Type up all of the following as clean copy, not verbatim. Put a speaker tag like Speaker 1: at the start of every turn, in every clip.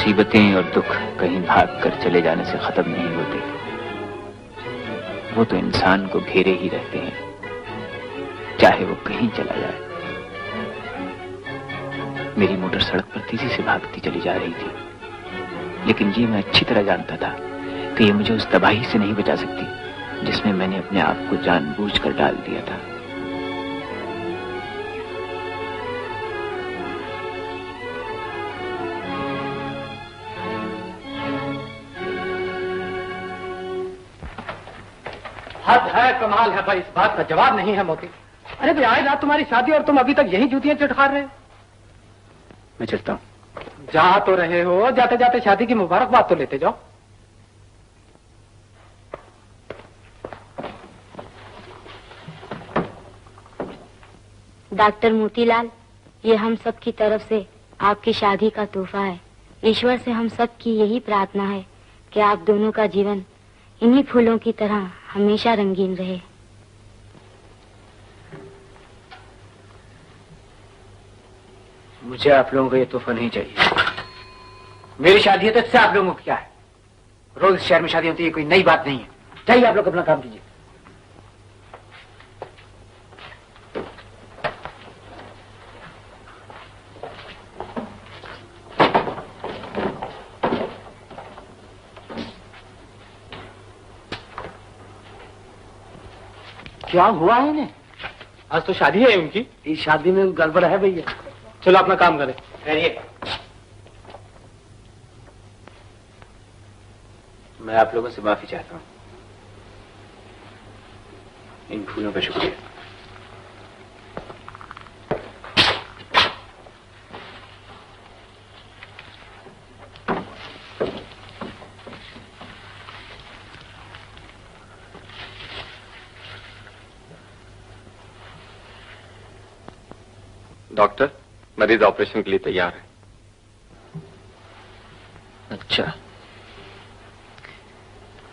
Speaker 1: मुसीबतें और दुख कहीं भाग कर चले जाने से खत्म नहीं होते, वो तो इंसान को घेरे ही रहते हैं, चाहे वो कहीं चला जाए। मेरी मोटर सड़क पर तेजी से भागती चली जा रही थी, लेकिन ये मैं अच्छी तरह जानता था कि ये मुझे उस तबाही से नहीं बचा सकती जिसमें मैंने अपने आप को जानबूझकर डाल दिया था।
Speaker 2: हद है, कमाल है भाई, इस बात का जवाब नहीं है मोती। अरे भाई, आज रात तुम्हारी शादी और तुम अभी तक यही जूतियां चटखा रहे हो।
Speaker 1: मैं चलता हूं।
Speaker 2: जा तो रहे हो, जाते जाते शादी की मुबारकबाद तो लेते जाओ।
Speaker 3: डॉक्टर मोतीलाल, ये हम सब की तरफ से आपकी शादी का तोहफा है। ईश्वर से हम सब की यही प्रार्थना है कि आप दोनों का जीवन इन्हीं फूलों की तरह हमेशा रंगीन रहे।
Speaker 1: मुझे आप लोगों का ये तोहफा नहीं चाहिए।
Speaker 2: मेरी शादी है तो इससे आप लोगों को क्या है? रोज शहर में शादी होती है, कोई नई बात नहीं है। चाहिए आप लोग अपना काम कीजिए। क्या हुआ है इन्हें? आज तो शादी है उनकी। इस शादी में गड़बड़ है भैया। चलो अपना काम करें। करिए।
Speaker 1: मैं आप लोगों से माफी चाहता हूं। इन फूलों का शुक्रिया।
Speaker 4: डॉक्टर, मरीज ऑपरेशन के लिए तैयार है।
Speaker 1: अच्छा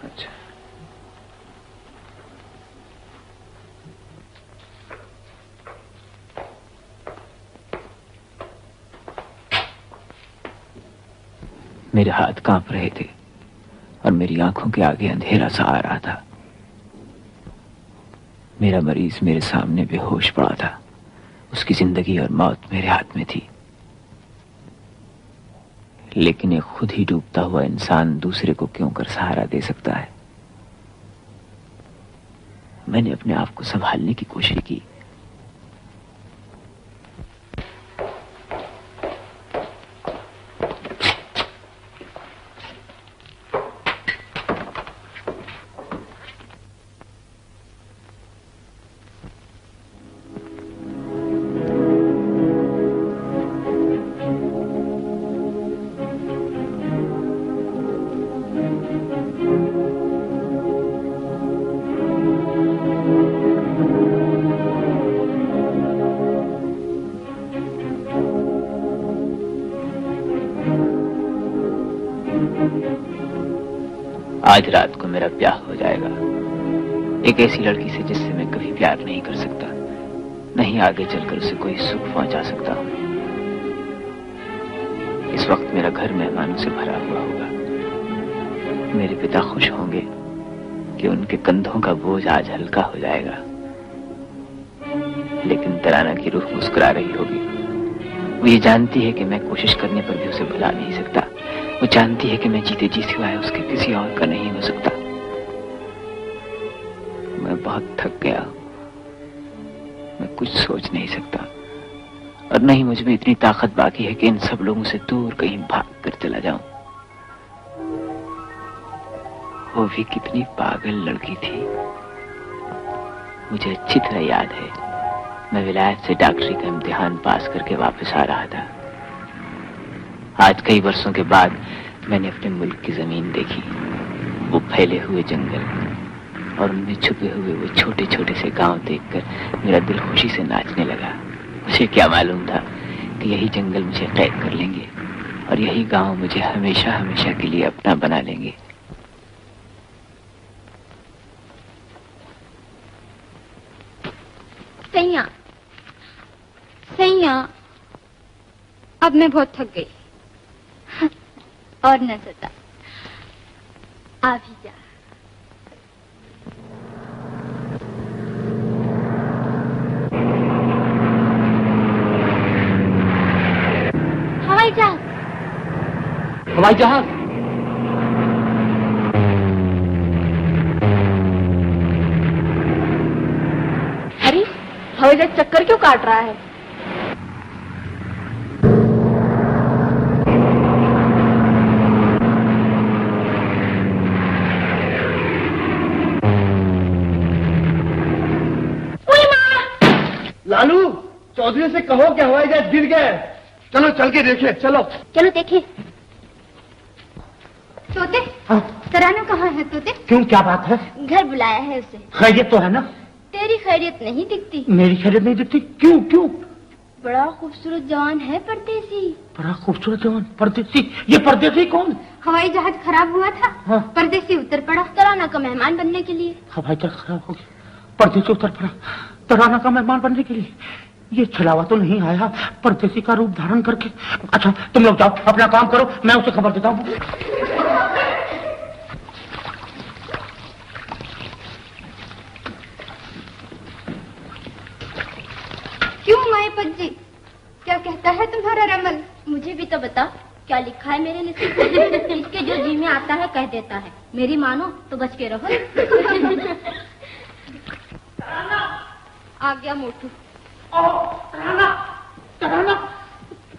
Speaker 1: अच्छा। मेरे हाथ कांप रहे थे और मेरी आंखों के आगे अंधेरा सा आ रहा था। मेरा मरीज मेरे सामने बेहोश पड़ा था। उसकी जिंदगी और मौत मेरे हाथ में थी। लेकिन एक खुद ही डूबता हुआ इंसान दूसरे को क्यों कर सहारा दे सकता है? मैंने अपने आप को संभालने की कोशिश की। आज रात को मेरा ब्याह हो जाएगा एक ऐसी लड़की से जिससे मैं कभी प्यार नहीं कर सकता, नहीं आगे चलकर उसे कोई सुख पहुंचा सकता हूं। इस वक्त मेरा घर मेहमानों से भरा हुआ होगा। मेरे पिता खुश होंगे कि उनके कंधों का बोझ आज हल्का हो जाएगा। लेकिन तराना की रूह मुस्कुरा रही होगी। वो ये जानती है कि मैं कोशिश करने पर भी उसे भुला नहीं सकता। वो जानती है कि मैं जीते जी सिवाय उसके किसी और का नहीं हो सकता। मैं बहुत थक गया हूं। मैं कुछ सोच नहीं सकता और न ही मुझ में इतनी ताकत बाकी है कि इन सब लोगों से दूर कहीं भाग कर चला जाऊं। वो भी कितनी पागल लड़की थी। मुझे अच्छी तरह याद है, मैं विलायत से डॉक्टरी का इम्तिहान पास करके वापस आ रहा था। आज कई वर्षों के बाद मैंने अपने मुल्क की जमीन देखी। वो फैले हुए जंगल और उनमें छुपे हुए वो छोटे छोटे से गांव देखकर मेरा दिल खुशी से नाचने लगा। मुझे क्या मालूम था कि यही जंगल मुझे कैद कर लेंगे और यही गांव मुझे हमेशा हमेशा के लिए अपना बना लेंगे।
Speaker 5: सैया, सैया, अब मैं बहुत थक गई। और न सता। आ भी जा।
Speaker 3: हवाई जहाज।
Speaker 2: हवाई जहाज।
Speaker 5: अरे हवाई जहाज चक्कर क्यों काट रहा है?
Speaker 6: लालू, चौधरी से कहो कि हवाई जहाज गिर गए। चलो चल के देखे। चलो
Speaker 5: चलो देखिए। तोते, तराना कहाँ है तोते?
Speaker 6: क्यों, क्या बात है?
Speaker 5: घर बुलाया है उसे।
Speaker 6: खैरियत तो है ना?
Speaker 5: तेरी खैरियत नहीं दिखती।
Speaker 6: मेरी खैरियत नहीं दिखती? क्यों क्यों?
Speaker 5: बड़ा खूबसूरत जवान है परदेसी।
Speaker 6: बड़ा खूबसूरत जवान परदेसी? ये परदेसी कौन?
Speaker 5: हवाई जहाज खराब हुआ था।
Speaker 6: हाँ।
Speaker 5: परदेसी उतर पड़ा तराना का मेहमान बनने के लिए।
Speaker 6: हवाई जहाज खराब हो गया, परदेसी उतर पड़ा तराना का मेहमान बनने के लिए। ये छलावा तो नहीं आया परदेसी का रूप धारण करके? अच्छा तुम लोग जाओ, अपना काम करो, मैं उसे खबर देता हूँ।
Speaker 5: क्यों मायापत जी, क्या कहता है तुम्हारा रमल? मुझे भी तो बता, क्या लिखा है मेरे नसीब में? इसके जो जी में आता है कह देता है। मेरी मानो तो बच के रहो। आ गया मोटू।
Speaker 6: तराना, तराना,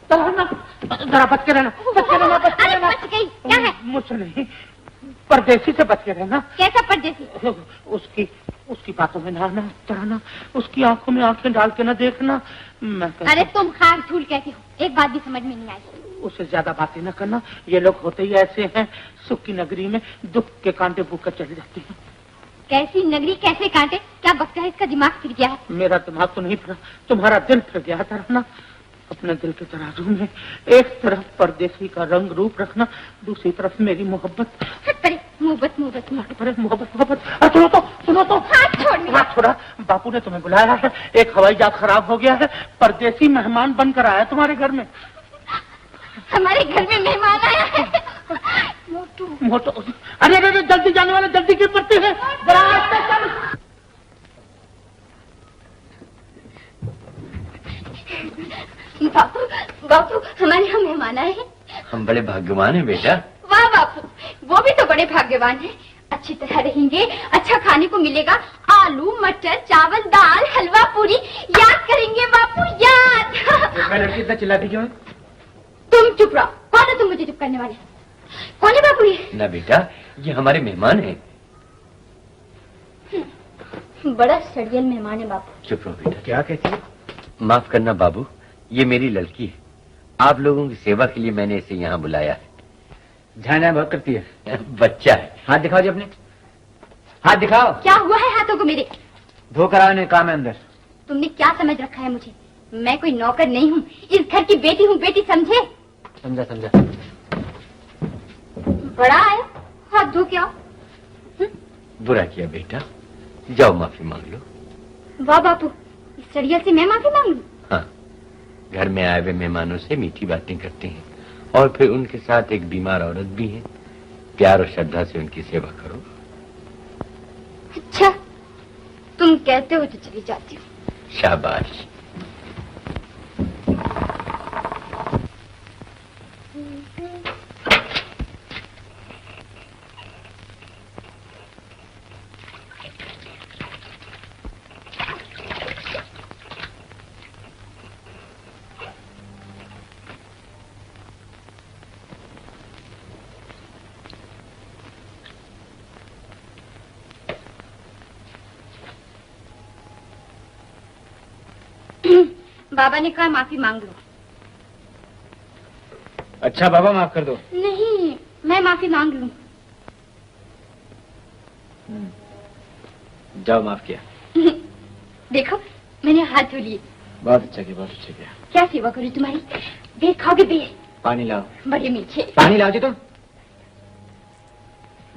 Speaker 6: तराना, जरा बच के रहना, बच के रहना, बच के रहना।
Speaker 5: बच गई, क्या है?
Speaker 6: मुझसे नहीं, परदेसी से बच के रहना।
Speaker 5: कैसा परदेसी?
Speaker 6: उसकी बातों में ना आना तराना, उसकी आंखों में आंखें डाल के ना देखना। मैं
Speaker 5: अरे तुम खार झूल कहते हो, एक बात भी समझ में नहीं आई।
Speaker 6: उससे ज्यादा बातें न करना, ये लोग होते ही ऐसे हैं। सुख की नगरी में दुख के कांटे भूख कर चले जाते हैं।
Speaker 5: कैसी नगरी कैसे कांटे? क्या बकता है, इसका दिमाग फिर गया है?
Speaker 6: मेरा दिमाग तो नहीं फिरा, तुम्हारा दिल फिर गया तराना। अपने दिल के तराजू में एक तरफ परदेसी का रंग रूप रखना, दूसरी तरफ मेरी मोहब्बत।
Speaker 5: मोहब्बत मोहब्बत मोहब्बत
Speaker 6: मोहब्बत। सुनो तो हाथ छोड़ा। बापू ने तुम्हें बुलाया है, एक हवाई जहाज खराब हो गया है, परदेसी मेहमान बनकर आया तुम्हारे घर में।
Speaker 5: हमारे घर में मेहमान आया है। मोटू
Speaker 6: मोटू, अरे अरे जल्दी जाने वाले, जल्दी क्यों पड़ते हैं?
Speaker 5: बापू बापू, हमारे यहाँ मेहमान आए हैं।
Speaker 7: हम बड़े भाग्यवान हैं बेटा।
Speaker 5: वाह बापू, वो भी तो बड़े भाग्यवान हैं। अच्छी तरह रहेंगे, अच्छा खाने को मिलेगा। आलू मटर चावल दाल हलवा पूरी याद करेंगे बापू, याद।
Speaker 2: मैं लड़की इतना चिल्लाती क्यों है?
Speaker 5: तुम चुप रहो। कौन है तुम मुझे चुप करने वाले? कौन है बापू ये?
Speaker 7: ना बेटा, ये हमारे मेहमान हैं।
Speaker 5: बड़ा सड़ियल मेहमान है बापू।
Speaker 7: चुप रहो बेटा।
Speaker 2: क्या कहती है?
Speaker 7: माफ करना बाबू, ये मेरी लड़की है। आप लोगों की सेवा के लिए मैंने इसे यहाँ बुलाया है।
Speaker 2: ध्यान बहुत करती है।
Speaker 7: बच्चा है।
Speaker 2: हाथ दिखाओ जी अपने, हाथ दिखाओ।
Speaker 5: क्या हुआ है हाथों को मेरे?
Speaker 2: धोकर आने काम है अंदर।
Speaker 5: तुमने क्या समझ रखा है मुझे? मैं कोई नौकर नहीं हूँ, इस घर की बेटी हूँ, बेटी समझे?
Speaker 2: समझा समझा।
Speaker 5: बड़ा है, हाथ धो के आओ।
Speaker 7: बुरा किया बेटा, जाओ माफी मांग लो।
Speaker 5: वाह बापू, इस सड़ियल से मैं माफी मांग लूं?
Speaker 7: हाँ, घर में आए हुए मेहमानों से मीठी बातें करते हैं और फिर उनके साथ एक बीमार औरत भी है। प्यार और श्रद्धा से उनकी सेवा करो।
Speaker 5: अच्छा, तुम कहते हो तो चली जाती हूँ।
Speaker 7: शाबाश।
Speaker 5: बाबा ने कहा माफी मांग लो।
Speaker 2: अच्छा बाबा माफ कर दो।
Speaker 5: नहीं, मैं माफी मांग लूं।
Speaker 2: जाओ, माफ किया।
Speaker 5: देखो, मैंने हाथ धो लिए।
Speaker 2: बहुत अच्छा किया, बहुत अच्छा किया।
Speaker 5: क्या सेवा करूं तुम्हारी? बेर खाओगे? बेर?
Speaker 2: पानी लाओ।
Speaker 5: बड़े मीठे।
Speaker 2: पानी लाओ जी तुम।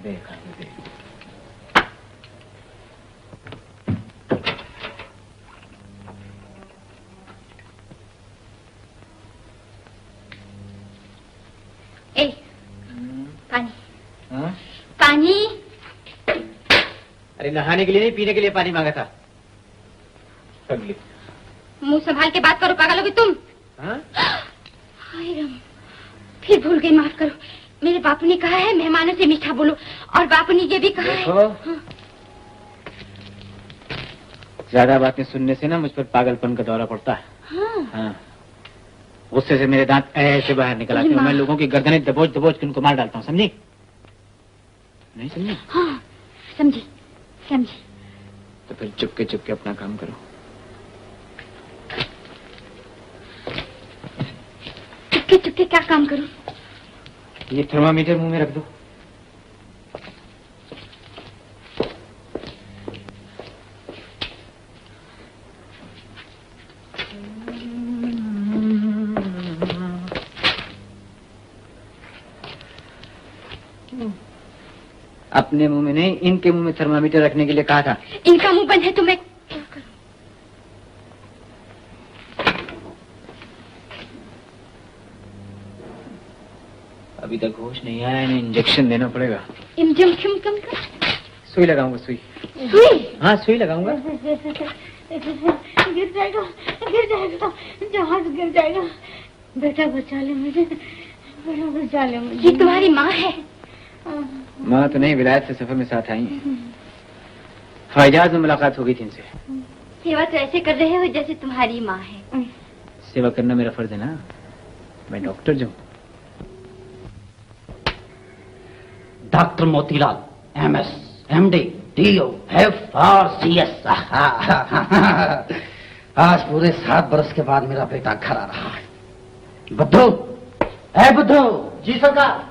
Speaker 2: देखा देख। अरे नहाने के लिए नहीं, पीने के लिए पानी मांगा था।
Speaker 4: अगली
Speaker 5: मुंह संभाल के बात करो, पागल होगी तुम।
Speaker 2: हाँ?
Speaker 5: हाय राम, फिर भूल गई, माफ करो। मेरे बापू ने कहा है मेहमानों से मीठा बोलो, और बापू ने ये भी कहा है। हाँ।
Speaker 2: ज्यादा बातें सुनने से ना मुझ पर पागलपन का दौरा पड़ता है। हाँ। गुस्से से मेरे दांत ऐसे बाहर निकल आते हैं। मैं लोगों की गर्दनें दबोच दबोच के उनको मार डालता हूँ, समझी? नहीं समझी?
Speaker 5: हाँ, समझी समझी।
Speaker 2: तो फिर चुपके चुपके अपना काम करो।
Speaker 5: चुपके चुपके क्या काम करूं?
Speaker 2: ये थर्मामीटर मुंह में रख दो। अपने मुंह में नहीं, इनके मुंह में थर्मामीटर रखने के लिए कहा था।
Speaker 5: इनका मुंह बंद है तो मैं क्या करूं?
Speaker 2: अभी तक होश नहीं आया, इन्हें इंजेक्शन देना पड़ेगा।
Speaker 5: इंजेक्शन कम कर।
Speaker 2: सुई लगाऊंगा, सुई।
Speaker 5: सुई?
Speaker 2: हाँ, सुई लगाऊंगा।
Speaker 3: गिर जाएगा, जहाज गिर जाएगा। बेटा बचा ले मुझे, बेटा बचा ले मुझे।
Speaker 5: ये तुम्हारी माँ है?
Speaker 2: माँ तो नहीं, विलायत से सफर में साथ आई है। हवाईजहाज में मुलाकात हो गई थी इनसे।
Speaker 5: सेवा तो ऐसे कर रहे हो जैसे तुम्हारी माँ है।
Speaker 2: सेवा करना मेरा फर्ज है ना, मैं डॉक्टर जो।
Speaker 6: Doctor Motilal, MS, MD, DO, FRCS। आज पूरे 7 बरस के बाद मेरा बेटा घर आ रहा है। बुद्धू, है बुद्धू। जी सरकार।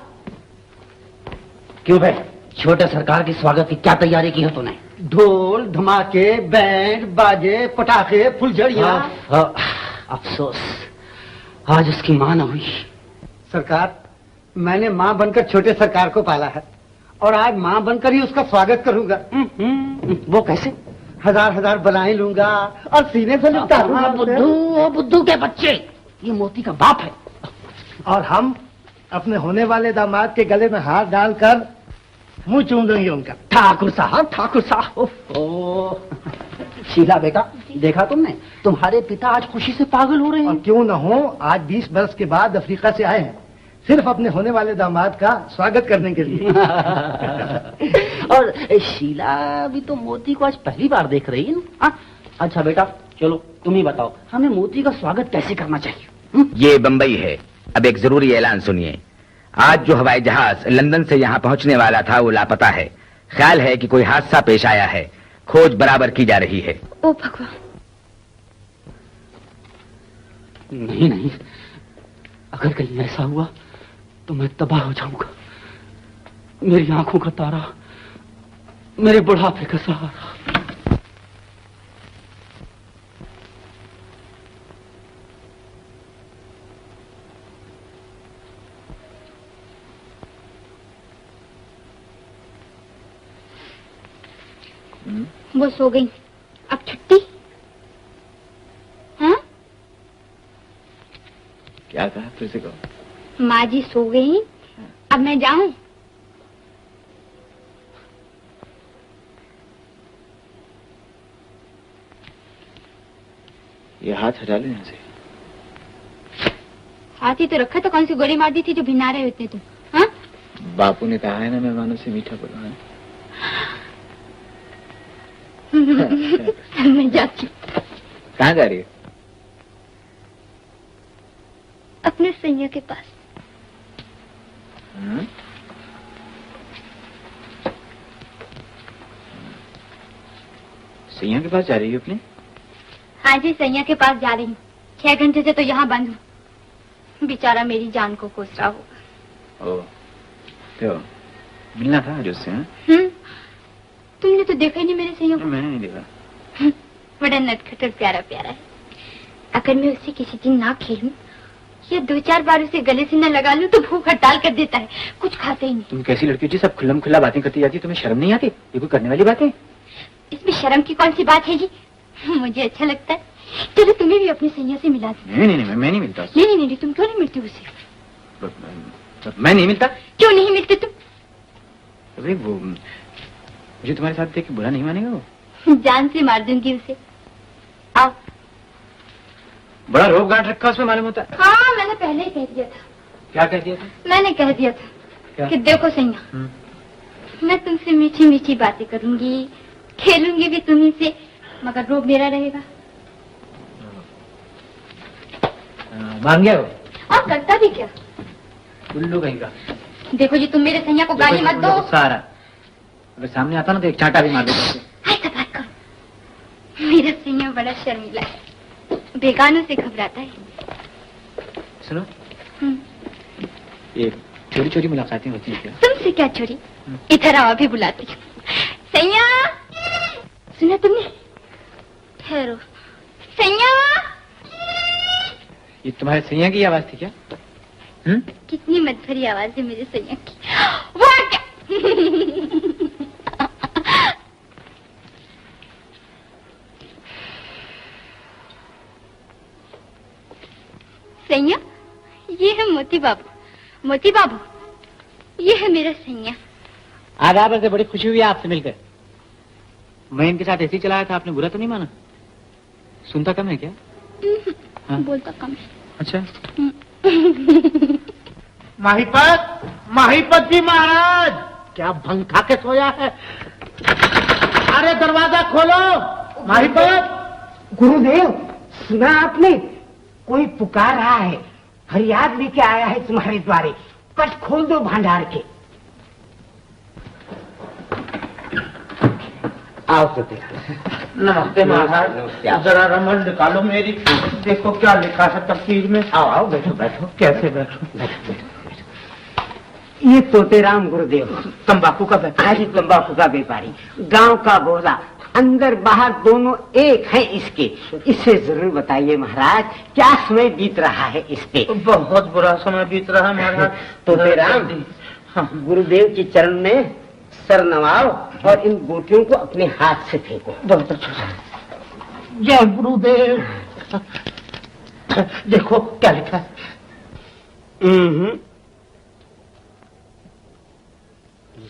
Speaker 6: क्यों भाई, छोटे सरकार के स्वागत की क्या तैयारी की है तूने? ढोल धमाके, बैंड बाजे, पटाखे, फुलझड़ियां। अफसोस आज उसकी मां न हुई। सरकार, मैंने मां बनकर छोटे सरकार को पाला है और आज मां बनकर ही उसका स्वागत करूंगा। वो कैसे? हजार बलाएं लूंगा और सीने से लिपटा दूंगा। बुद्धू के बच्चे, ये मोती का बाप है। और हम अपने होने वाले दामाद के गले में हाथ डालकर मुंह चूम देंगे उनका। ठाकुर साहब। ओह शीला बेटा, देखा तुमने, तुम्हारे पिता आज खुशी से पागल हो रहे हैं। और क्यों न हो, आज 20 बरस के बाद अफ्रीका से आए हैं, सिर्फ अपने होने वाले दामाद का स्वागत करने के लिए। और शीला भी तो मोती को आज पहली बार देख रही है। अच्छा बेटा, चलो तुम ही बताओ, हमें मोती का स्वागत कैसे करना चाहिए?
Speaker 8: ये बंबई है। अब एक जरूरी ऐलान सुनिए। आज जो हवाई जहाज लंदन से यहाँ पहुँचने वाला था वो लापता है। ख्याल है कि कोई हादसा पेश आया है। खोज बराबर की जा रही है।
Speaker 5: ओ भगवान।
Speaker 6: नहीं, अगर कहीं ऐसा हुआ तो मैं तबाह हो जाऊंगा। मेरी आंखों का तारा, मेरे बुढ़ापे का सहारा।
Speaker 5: वो सो गई, अब छुट्टी? हाँ?
Speaker 2: क्या कहा फिर से कहो।
Speaker 5: माँ जी सो गई, अब मैं जाऊं?
Speaker 2: ये हाथ हटा ले यहाँ से।
Speaker 5: हाथ ही तो रखा था, कौन सी गोली मार दी थी जो भिन्ना रहे हो इतने तुम? हाँ?
Speaker 2: बापू ने कहा है ना मेहमानों से मीठा बोलो।
Speaker 5: मैं जाती।
Speaker 2: कहाँ जा रही है?
Speaker 5: अपने सैया के पास।
Speaker 2: सैया के पास जा रही है अपने?
Speaker 5: हाँ जी, सैया के पास जा रही हूँ। 6 घंटे से तो यहाँ बंद हूँ। बेचारा मेरी जान को कोस रहा होगा।
Speaker 2: ओ, तो मिलना था आज उससे?
Speaker 5: तुमने तो देखा ही नहीं मेरे सैया को।
Speaker 2: मैंने नहीं देखा।
Speaker 5: बड़ा नटखट और प्यारा प्यारा है। अगर मैं उससे किसी दिन ना खेलूं या 2-4 बार उसे गले से न लगा लूं तो भूख हड़ताल कर देता है, कुछ खाते ही नहीं।
Speaker 2: तुम कैसी लड़की हो जी, सब खुल्लम खुल्ला बातें करती जाती, तुम्हें शर्म नहीं आती? ये कोई करने वाली बात है?
Speaker 5: इसमें शर्म की कौन सी बात है जी? मुझे अच्छा लगता है। चलो तुम्हें भी अपनी सैया से मिला दूं।
Speaker 2: नहीं, मैं नहीं मिलता।
Speaker 5: नहीं, तुम क्यों नहीं मिलती उसे?
Speaker 2: मैं नहीं मिलता।
Speaker 5: क्यों नहीं मिलते तुम?
Speaker 2: अरे वो मुझे तुम्हारे साथ देख के बुरा नहीं मानेगा वो?
Speaker 5: जान से मार दूंगी उसे। आओ।
Speaker 2: बड़ा रोब गांठ रखा उसमें मालूम होता है।
Speaker 5: हाँ, मैंने पहले ही कह दिया था।
Speaker 2: क्या कह दिया था?
Speaker 5: मैंने कह दिया था कि देखो सैया, मैं तुमसे मीठी मीठी बातें करूंगी, खेलूंगी भी तुम्ही से, मगर रोब मेरा रहेगा।
Speaker 2: मान गया वो?
Speaker 5: और करता भी क्या?
Speaker 2: उल्लू कहीं का।
Speaker 5: देखो जी, तुम मेरे सैया को गाली मत दो।
Speaker 2: सारा अगर सामने आता ना तो एक चांटा भी मार देता।
Speaker 5: ऐसा बात करो। मेरा सैया बड़ा शर्मीला है, बेगानों से घबराता है।
Speaker 2: सुनो, ये चोरी चोरी मुलाकातें होती हैं क्या?
Speaker 5: तुमसे क्या चोरी? इधर आओ, अभी बुलाती हूँ। सैया, सुना तुमने? ठहरो। सैया,
Speaker 2: ये तुम्हारे सैया की आवाज थी क्या?
Speaker 5: कितनी मधुरी आवाज है मेरे सैया की। वो क्या? सैया, ये है मोती बाबू। मोती बाबू, ये है मेरा सैया।
Speaker 2: आज आप ऐसे बड़ी खुशी हुई आपसे मिलकर। मैं इनके साथ ऐसे ही चलाया था, आपने बुरा तो नहीं माना? सुनता कम है क्या? हाँ?
Speaker 5: बोलता कम है।
Speaker 2: अच्छा।
Speaker 6: माहीपत जी महाराज, क्या भंग खा के सोया है? अरे दरवाजा खोलो। माहीपत। गुरुदेव, सुना आपने? कोई पुकार रहा है, फरियाद लेके आया है तुम्हारे द्वारे। पट खोल दो भंडार के। आओ तो नमस्ते महाराज। जरा रमन निकालो मेरी, देखो क्या लिखा है तस्वीर में। आओ आओ, बैठो बैठो। कैसे बैठो? बैठो बैठो। ये तोतेराम गुरुदेव, तंबाकू का व्यापारी। तंबाकू का व्यापारी, गांव का बोला, अंदर बाहर दोनों एक है इसके। इसे जरूर बताइए महाराज, क्या समय बीत रहा है इस पे? बहुत बुरा समय बीत रहा है महाराज। तोतेराम, गुरुदेव के चरण में सर नवाओ और इन गोटियों को अपने हाथ से फेंको। बहुत अच्छा। जय गुरुदेव। देखो क्या लिखा है।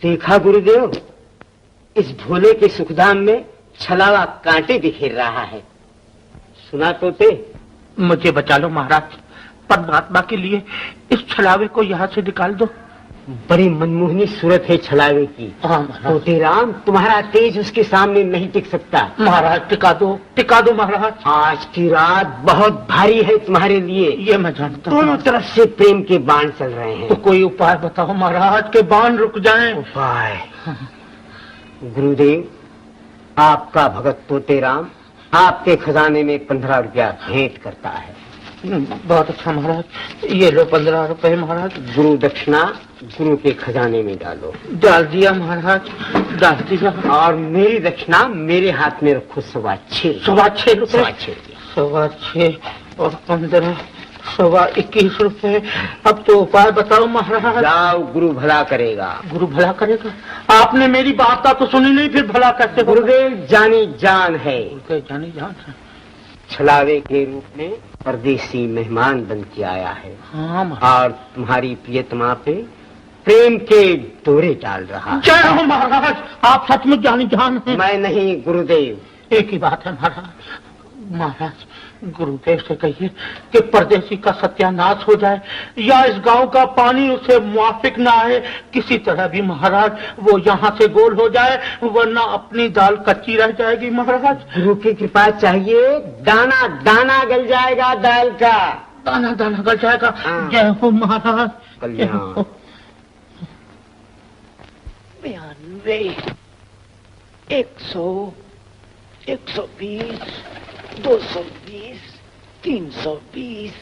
Speaker 6: देखा गुरुदेव, इस भोले के सुखधाम में छलावा कांटे बिखेर रहा है। सुना तोते? मुझे बचा लो महाराज, परमात्मा के लिए इस छलावे को यहाँ से निकाल दो। बड़ी मनमोहनी सूरत है छलावे की। तोतेराम, तुम्हारा तेज उसके सामने नहीं टिक सकता। महाराज टिका दो महाराज। आज की रात बहुत भारी है तुम्हारे लिए। ये मैं जानता हूँ। दोनों तरफ से प्रेम के बाण चल रहे हैं। तो कोई उपाय बताओ महाराज के बाण रुक जाएं। उपाय? गुरुदेव, आपका भगत तोतेराम आपके खजाने में 15 रुपया भेंट करता है। बहुत अच्छा महाराज, ये लो 15 रुपए महाराज। गुरु दक्षिणा गुरु के खजाने में डालो। डाल दिया महाराज, डाल दिया। और मेरी दक्षिणा मेरे हाथ में रखो 6.25। 6.25 और 15, 21 रुपए। अब तो उपाय बताओ महाराज। जाओ, गुरु भला करेगा। गुरु भला करेगा? आपने मेरी बात तो सुनी नहीं, फिर भला कैसे? गुरुदेव जानी जान है। जानी जान है। छलावे के रूप में परदेसी मेहमान बन के आया है। हाँ, और तुम्हारी प्रियतमा पे प्रेम के डोरे डाल रहा है। जय हो महाराज, आप सचमुच जानी जान हैं। मैं नहीं गुरुदेव। एक ही बात है महाराज, गुरुदेव से कहिए कि परदेसी का सत्यानाश हो जाए या इस गांव का पानी उसे मुआफिक ना आए, किसी तरह भी महाराज वो यहाँ से गोल हो जाए, वरना अपनी दाल कच्ची रह जाएगी महाराज। गुरु की कृपा चाहिए, दाना दाना गल जाएगा दाल का। दाना दाना गल जाएगा। जय हो महाराज। कल्याण। 92, 100, 120, 220, 320,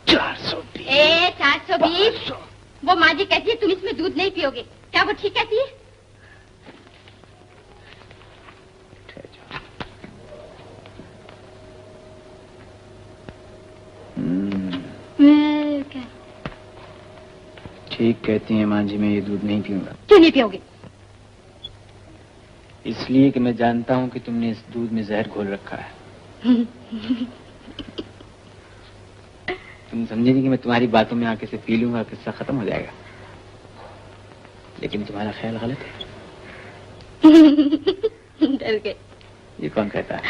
Speaker 6: 420।
Speaker 5: 420? वो माँ जी कहती है तुम इसमें दूध नहीं पियोगे, क्या वो ठीक कहती है? क्या?
Speaker 2: ठीक कहती हैं माँ जी, मैं ये दूध नहीं पीऊंगा।
Speaker 5: क्यों नहीं पियोगे?
Speaker 2: इसलिए कि मैं जानता हूँ कि तुमने इस दूध में जहर घोल रखा है। तुम समझेगी कि मैं तुम्हारी बातों में आके से पी लूंगा, किस्सा खत्म हो जाएगा। लेकिन तुम्हारा ख्याल गलत है।
Speaker 3: डर गए।
Speaker 2: ये कौन कहता है?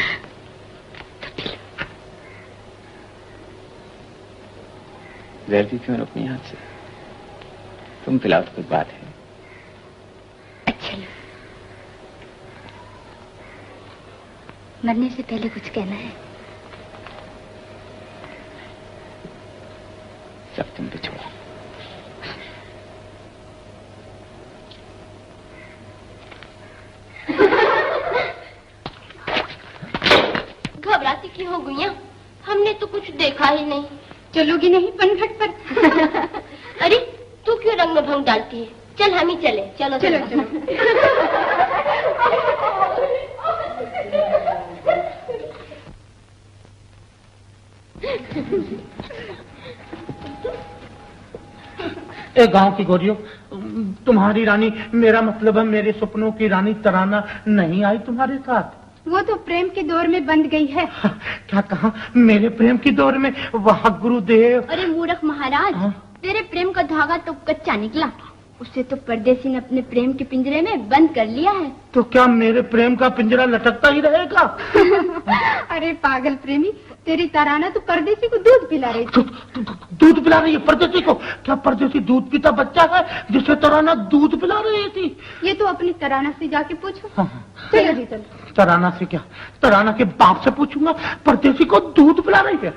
Speaker 2: जहर भी क्यों अपने हाथ से? तुम पिलाओ तो कुछ बात है।
Speaker 3: अच्छा लो, मरने से पहले कुछ कहना है?
Speaker 2: सब तुम पे छोड़ा।
Speaker 5: घबराती क्यों हो गई? हमने तो कुछ देखा ही नहीं। चलोगी नहीं पनघट पर? अरे तू क्यों रंग में भंग डालती है? चल हम ही चले। चलो चलो चलो,
Speaker 6: ए गांव की गोरियों, तुम्हारी रानी, मेरा मतलब है मेरे सपनों की रानी तराना नहीं आई तुम्हारे साथ?
Speaker 5: वो तो प्रेम के दौर में बंध गई है।
Speaker 6: क्या कहा? मेरे प्रेम की दौर में? वाह गुरुदेव।
Speaker 5: अरे मूर्ख महाराज, तेरे प्रेम का धागा तो कच्चा निकला, उसे तो परदेसी ने अपने प्रेम के पिंजरे में बंद कर लिया है।
Speaker 6: तो क्या मेरे प्रेम का पिंजरा लटकता ही रहेगा?
Speaker 5: अरे पागल प्रेमी, तेरी तराना तो परदेसी को दूध पिला रही थी।
Speaker 6: दूध पिला रही है परदेसी को? क्या परदेसी दूध पीता बच्चा है जिसे तराना दूध पिला रही थी?
Speaker 5: ये तो अपनी तराना से जाके पूछो। चलो जी चलो।
Speaker 6: तराना से क्या? तराना के बाप से पूछूंगा परदेसी को दूध पिला रही है।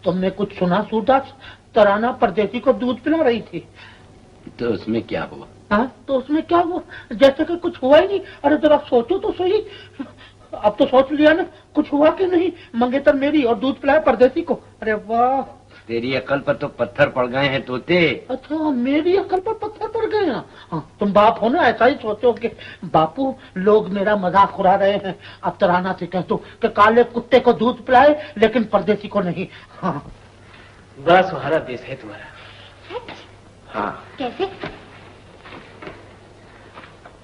Speaker 6: तुमने कुछ सुना सूरदास? तराना परदेसी को दूध पिला रही थी।
Speaker 7: तो उसमें क्या हुआ?
Speaker 6: हाँ तो उसमें क्या हुआ? जैसे कि कुछ हुआ ही नहीं। अरे जरा सोचो तो सही। अब तो सोच लिया ना, कुछ हुआ कि नहीं? मंगेतर मेरी और दूध पिलाया परदेसी को। अरे वाह,
Speaker 7: तेरी अकल पर तो पत्थर पड़ गए हैं तोते।
Speaker 6: अच्छा मेरी अकल पर पत्थर पड़ गए हैं? हाँ, तुम बाप हो ना, ऐसा ही सोचो कि बापू लोग मेरा मजाक उड़ा रहे हैं। अब तराना से कह दो कि काले कुत्ते को दूध पिलाए लेकिन परदेसी को नहीं। हाँ
Speaker 2: बड़ा सुहाना देश है तुम्हारा। हाँ,
Speaker 5: कैसे?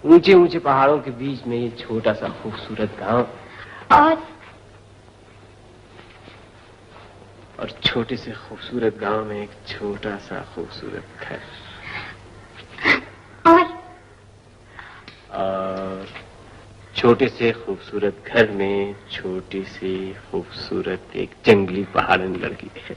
Speaker 2: ऊंचे ऊंचे पहाड़ों के बीच में ये छोटा सा खूबसूरत गांव, और छोटे से खूबसूरत गांव में एक छोटा सा खूबसूरत घर, और छोटे से खूबसूरत घर में छोटी सी खूबसूरत एक जंगली पहाड़न लड़की है।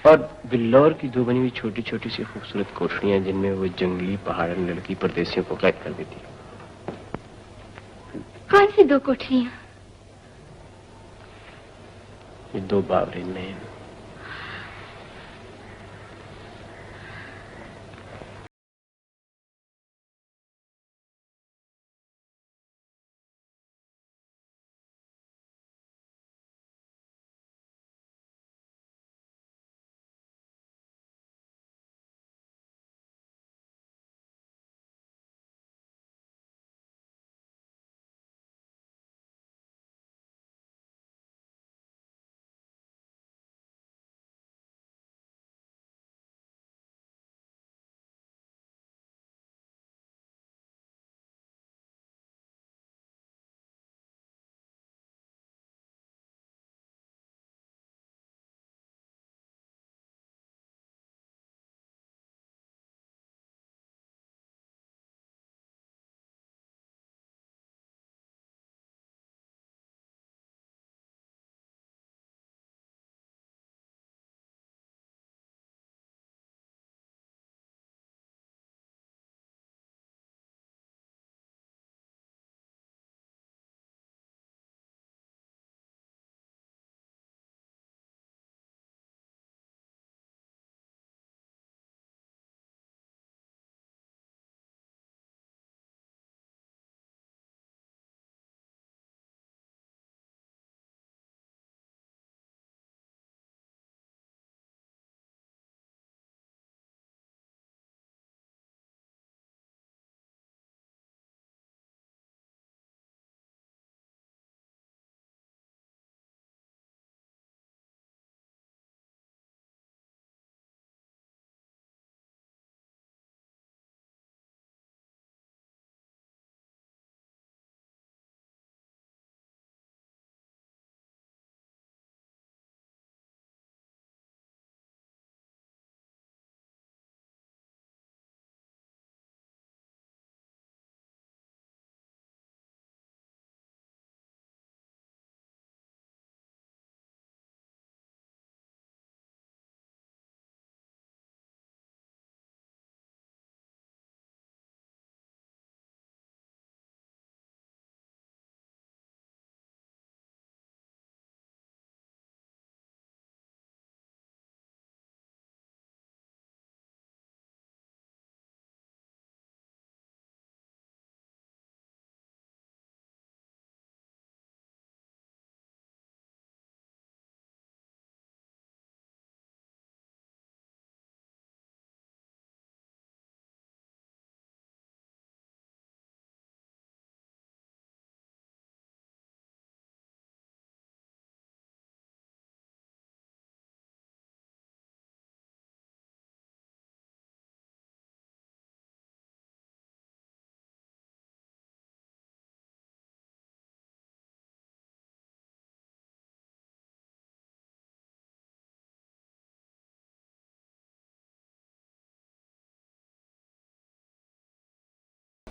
Speaker 2: और बिल्लौर की दो बनी हुई छोटी छोटी सी खूबसूरत कोठरियां जिनमें वो जंगली पहाड़न लड़की परदेसियों को कैद कर देती।
Speaker 5: कौन सी दो कोठरियां?
Speaker 2: ये दो बावरे नैन।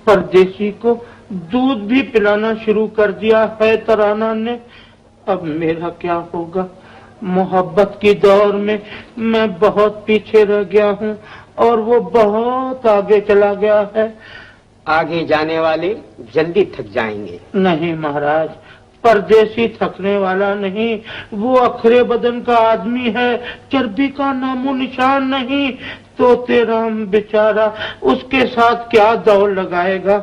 Speaker 9: परदेसी को दूध भी पिलाना शुरू कर दिया है तराना ने। अब मेरा क्या होगा? मोहब्बत की दौर में मैं बहुत पीछे रह गया हूँ और वो बहुत आगे चला गया है।
Speaker 6: आगे जाने वाले जल्दी थक जाएंगे।
Speaker 9: नहीं महाराज, परदेसी थकने वाला नहीं, वो अखरे बदन का आदमी है, चर्बी का नामो निशान नहीं। तोतेराम बेचारा, उसके साथ क्या दौड़ लगाएगा?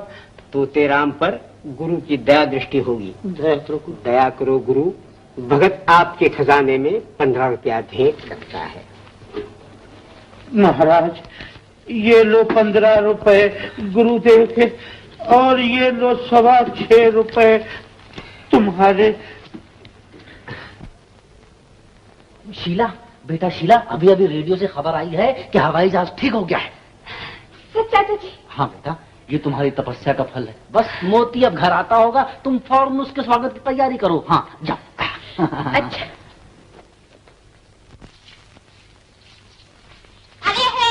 Speaker 6: तोतेराम पर गुरु की दया दृष्टि होगी।
Speaker 9: दया
Speaker 6: करो गुरु, भगत आपके खजाने में 15 रुपया भेंट रखता है।
Speaker 9: महाराज, ये लो 15 रुपए गुरुदेव के, और ये लो 6.25 रुपए तुम्हारे।
Speaker 6: शीला, बेटा शीला, अभी अभी रेडियो से खबर आई है कि हवाई जहाज ठीक हो गया है।
Speaker 5: चाचा जी?
Speaker 6: हाँ बेटा, ये तुम्हारी तपस्या का फल है। बस मोती अब घर आता होगा, तुम फौरन उसके स्वागत की तैयारी करो। हाँ जाओ।
Speaker 5: अच्छा। अरे है,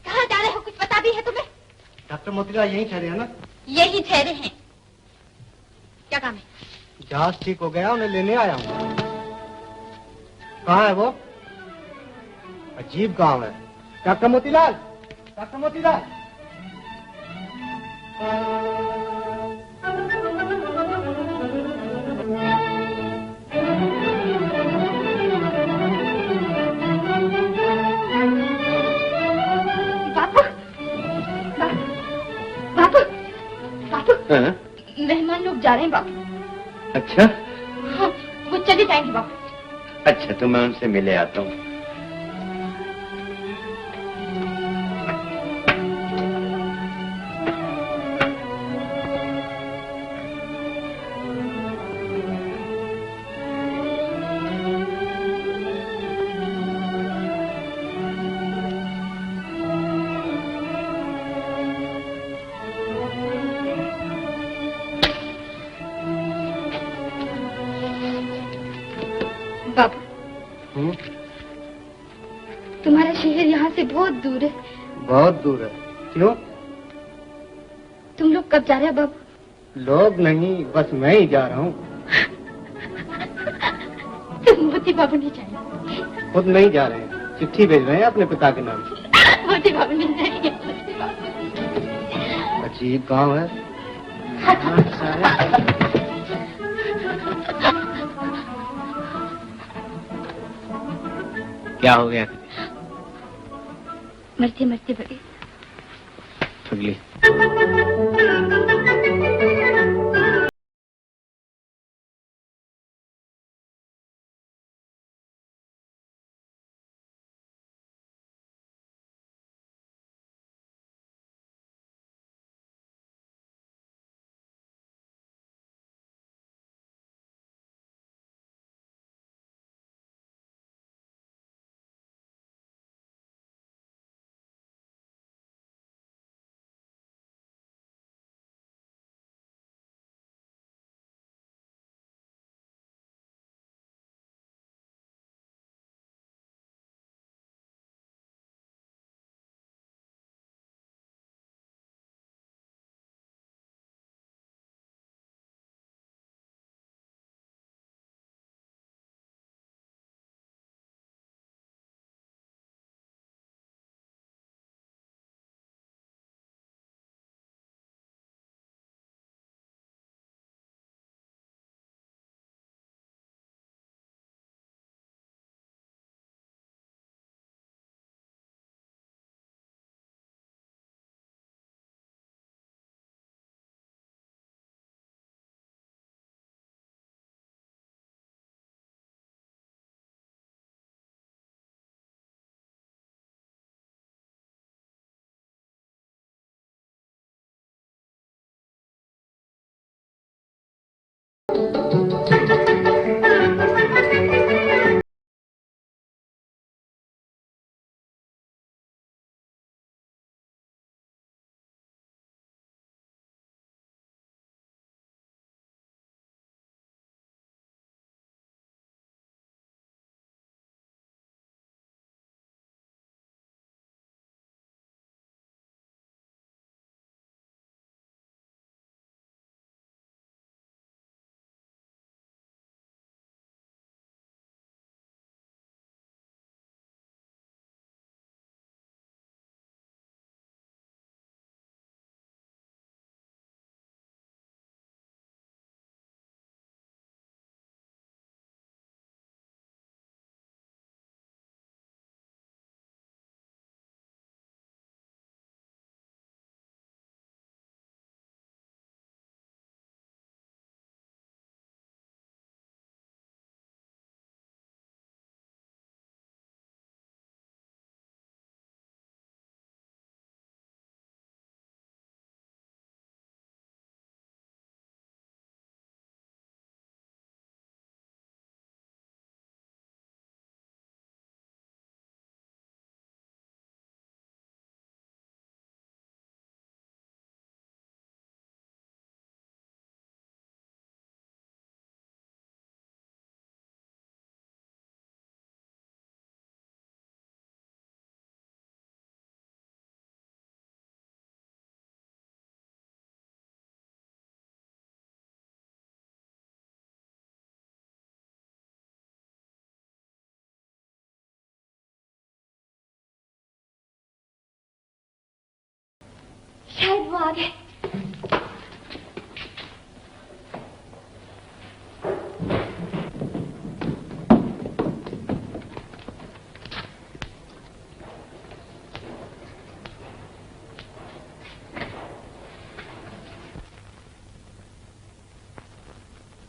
Speaker 5: कहाँ जा रहे हो? कुछ पता भी है तुम्हें?
Speaker 10: डॉक्टर मोतीलाल यहीं ठहरे हैं ना?
Speaker 5: यही ठहरे हैं। क्या काम है?
Speaker 10: जहाज ठीक हो गया, उन्हें लेने आया हूँ। कहाँ है वो? अजीब गांव है। Doctor Motilal, doctor Motilal.
Speaker 5: बापू, बापू, बापू,
Speaker 7: हाँ?
Speaker 5: मेहमान लोग जा रहे हैं बापू।
Speaker 7: अच्छा
Speaker 5: हाँ, वो चले जाएंगे बापू।
Speaker 7: अच्छा, तो मैं उनसे मिले आता हूँ।
Speaker 5: बाबू, तुम्हारा शहर यहाँ से बहुत दूर है।
Speaker 10: बहुत दूर है। क्यों?
Speaker 5: तुम लोग कब जा रहे हो बाबू?
Speaker 10: लोग नहीं, बस मैं ही जा रहा हूँ।
Speaker 5: तुम मोती बाबू नहीं जाए?
Speaker 10: खुद नहीं जा रहे हैं, चिट्ठी भेज रहे हैं अपने पिता के नाम से।
Speaker 5: मोती बाबू नहीं जाएंगे। मोती बाबू।
Speaker 10: अजीब गांव है।
Speaker 2: क्या हो गया?
Speaker 5: मरते मरते बड़े
Speaker 2: फगली।
Speaker 5: शायद वो आ गए।